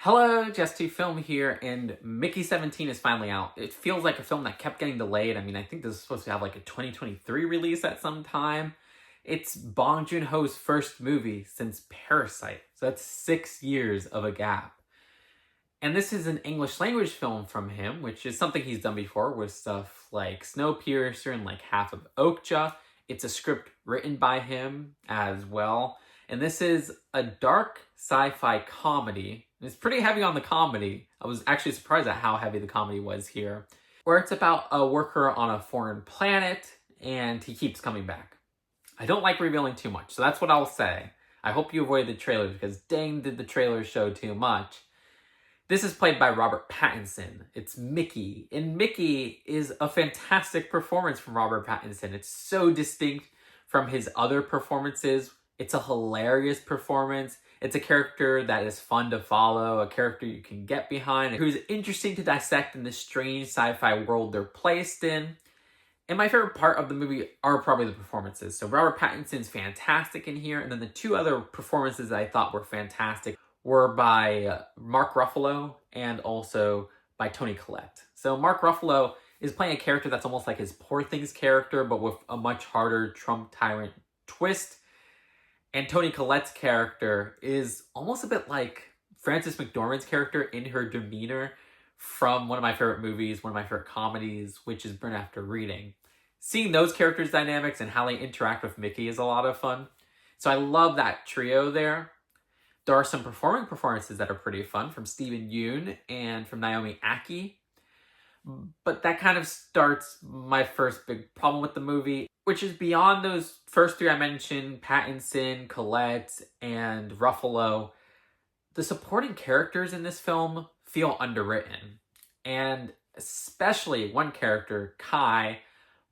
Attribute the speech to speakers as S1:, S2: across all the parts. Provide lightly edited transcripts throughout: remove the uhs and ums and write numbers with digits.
S1: Hello, Just2Film here, and Mickey 17 is finally out. It feels like a film that kept getting delayed. I think this is supposed to have like a 2023 release at some time. It's Bong Joon-ho's first movie since Parasite, so that's 6 years of a gap. And this is an English language film from him, which is something he's done before with stuff like Snowpiercer and like half of Okja. It's a script written by him as well. And this is a dark sci-fi comedy. It's pretty heavy on the comedy. I was actually surprised at how heavy the comedy was here. Where it's about a worker on a foreign planet and he keeps coming back. I don't like revealing too much, so that's what I'll say. I hope you avoid the trailers because dang did the trailers show too much. This is played by Robert Pattinson. It's Mickey. And Mickey is a fantastic performance from Robert Pattinson. It's so distinct from his other performances. It's a hilarious performance. It's a character that is fun to follow, a character you can get behind, who's interesting to dissect in this strange sci-fi world they're placed in. And my favorite part of the movie are probably the performances. So Robert Pattinson's fantastic in here, and then the two other performances that I thought were fantastic were by Mark Ruffalo and also by Toni Collette. So Mark Ruffalo is playing a character that's almost like his Poor Things character, but with a much harder Trump tyrant twist. And Toni Collette's character is almost a bit like Frances McDormand's character in her demeanor from one of my favorite movies, one of my favorite comedies, which is Burn After Reading. Seeing those characters' dynamics and how they interact with Mickey is a lot of fun. So I love that trio there. There are some performances that are pretty fun from Steven Yeun and from Naomi Ackie. But that kind of starts my first big problem with the movie, which is beyond those first three I mentioned, Pattinson, Collette, and Ruffalo. The supporting characters in this film feel underwritten. And especially one character, Kai,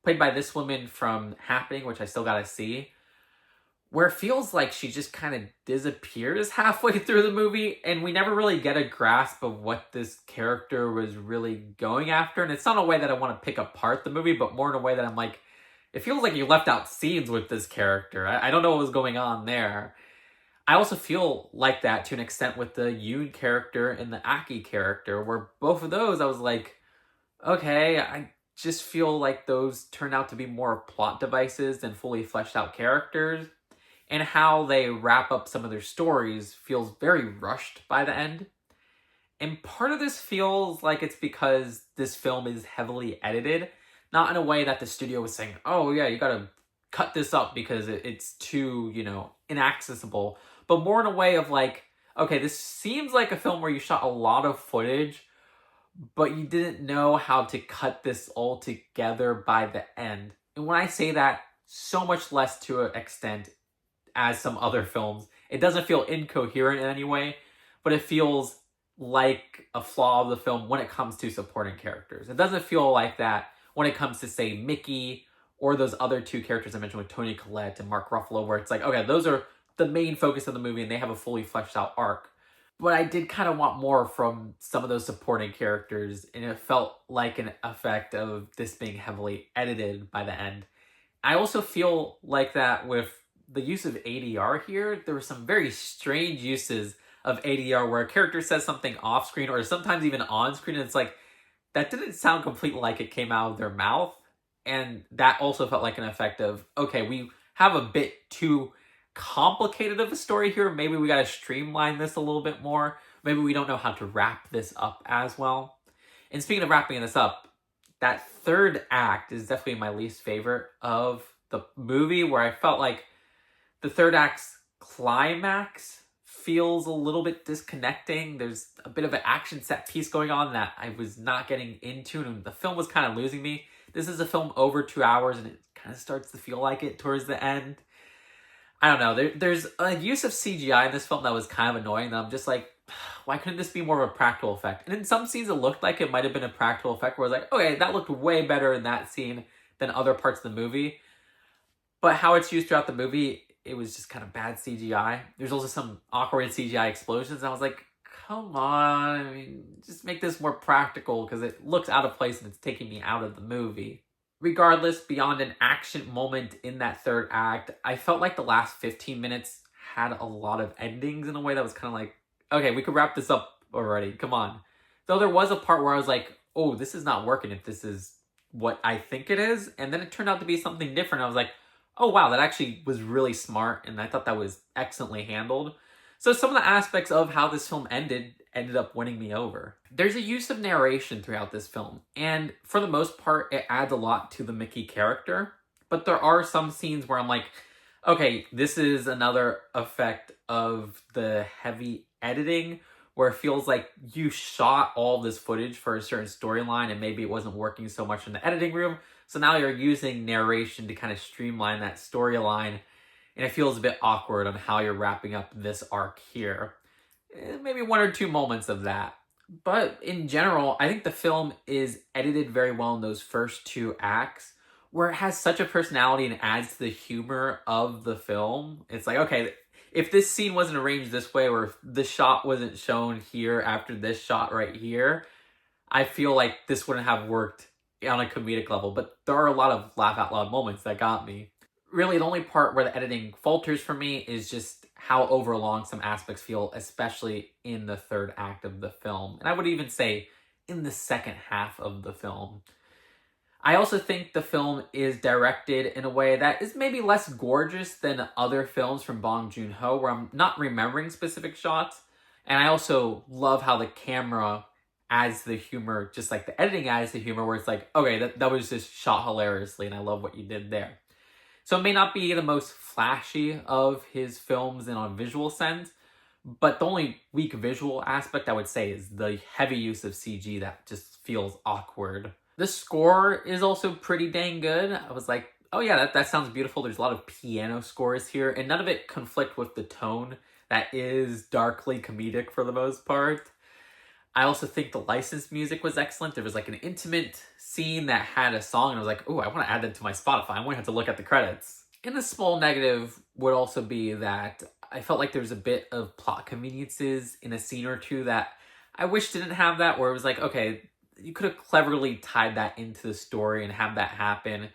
S1: played by this woman from Happening, which I still gotta see, where it feels like she just kind of disappears halfway through the movie, and we never really get a grasp of what this character was really going after. And it's not a way that I want to pick apart the movie, but more in a way that I'm like, it feels like you left out scenes with this character. I don't know what was going on there. I also feel like that to an extent with the Yoon character and the Aki character, where both of those I was like, okay, I just feel like those turn out to be more plot devices than fully fleshed out characters. And how they wrap up some of their stories feels very rushed by the end. And part of this feels like it's because this film is heavily edited. Not in a way that the studio was saying, oh yeah, you gotta cut this up because it's too, inaccessible. But more in a way of like, okay, this seems like a film where you shot a lot of footage, but you didn't know how to cut this all together by the end. And when I say that, so much less to an extent as some other films. It doesn't feel incoherent in any way, but it feels like a flaw of the film when it comes to supporting characters. It doesn't feel like that when it comes to, say, Mickey or those other two characters I mentioned with Toni Collette and Mark Ruffalo, where it's like, okay, those are the main focus of the movie and they have a fully fleshed out arc. But I did kind of want more from some of those supporting characters, and it felt like an effect of this being heavily edited by the end. I also feel like that with the use of ADR here. There were some very strange uses of ADR where a character says something off screen or sometimes even on screen, and it's like, that didn't sound completely like it came out of their mouth. And that also felt like an effect of, okay, we have a bit too complicated of a story here. Maybe we got to streamline this a little bit more. Maybe we don't know how to wrap this up as well. And speaking of wrapping this up, that third act is definitely my least favorite of the movie, where I felt like the third act's climax feels a little bit disconnecting. There's a bit of an action set piece going on that I was not getting into, and the film was kind of losing me. This is a film over 2 hours, and it kind of starts to feel like it towards the end. I don't know. There's a use of CGI in this film that was kind of annoying, that I'm just like, why couldn't this be more of a practical effect? And in some scenes, it looked like it might have been a practical effect where I was like, okay, that looked way better in that scene than other parts of the movie. But how it's used throughout the movie, it was just kind of bad CGI. There's also some awkward CGI explosions. I was like, come on, just make this more practical because it looks out of place and it's taking me out of the movie. Regardless, beyond an action moment in that third act, I felt like the last 15 minutes had a lot of endings in a way that was kind of like, okay, we could wrap this up already. Come on. Though there was a part where I was like, oh, this is not working if this is what I think it is. And then it turned out to be something different. I was like, oh, wow, that actually was really smart. And I thought that was excellently handled. So some of the aspects of how this film ended up winning me over. There's a use of narration throughout this film. And for the most part, it adds a lot to the Mickey character. But there are some scenes where I'm like, okay, this is another effect of the heavy editing where it feels like you shot all this footage for a certain storyline and maybe it wasn't working so much in the editing room. So now you're using narration to kind of streamline that storyline. And it feels a bit awkward on how you're wrapping up this arc here. Maybe one or two moments of that. But in general, I think the film is edited very well in those first two acts, where it has such a personality and adds to the humor of the film. It's like, okay, if this scene wasn't arranged this way, or if this shot wasn't shown here after this shot right here, I feel like this wouldn't have worked on a comedic level. But there are a lot of laugh out loud moments that got me. Really, the only part where the editing falters for me is just how overlong some aspects feel, especially in the third act of the film. And I would even say in the second half of the film. I also think the film is directed in a way that is maybe less gorgeous than other films from Bong Joon-ho, where I'm not remembering specific shots. And I also love how the camera adds the humor, just like the editing adds the humor, where it's like, okay, that was just shot hilariously, and I love what you did there. So it may not be the most flashy of his films in a visual sense, but the only weak visual aspect I would say is the heavy use of CG that just feels awkward. The score is also pretty dang good. I was like, oh yeah, that sounds beautiful. There's a lot of piano scores here, and none of it conflict with the tone that is darkly comedic for the most part. I also think the licensed music was excellent. There was like an intimate scene that had a song, and I was like, oh, I want to add that to my Spotify. I'm going to have to look at the credits. And the small negative would also be that I felt like there was a bit of plot conveniences in a scene or two that I wish didn't have that, where it was like, okay, you could have cleverly tied that into the story and have that happen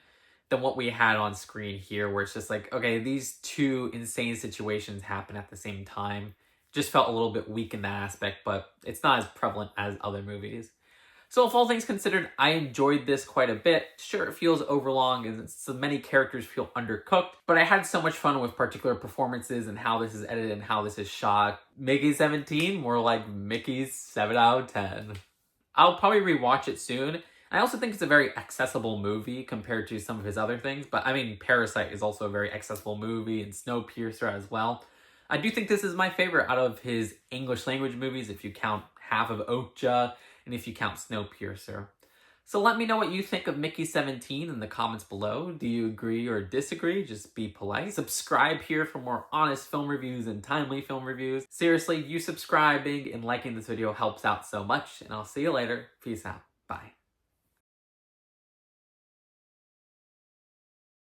S1: than what we had on screen here, where it's just like, okay, these two insane situations happen at the same time. Just felt a little bit weak in that aspect, but it's not as prevalent as other movies. So if all things considered, I enjoyed this quite a bit. Sure, it feels overlong and so many characters feel undercooked, but I had so much fun with particular performances and how this is edited and how this is shot. Mickey 17, more like Mickey's 7 out of 10. I'll probably rewatch it soon. I also think it's a very accessible movie compared to some of his other things, but I mean, Parasite is also a very accessible movie, and Snowpiercer as well. I do think this is my favorite out of his English language movies, if you count half of Okja, and if you count Snowpiercer. So let me know what you think of Mickey 17 in the comments below. Do you agree or disagree? Just be polite. Subscribe here for more honest film reviews and timely film reviews. Seriously, you subscribing and liking this video helps out so much, and I'll see you later. Peace out. Bye.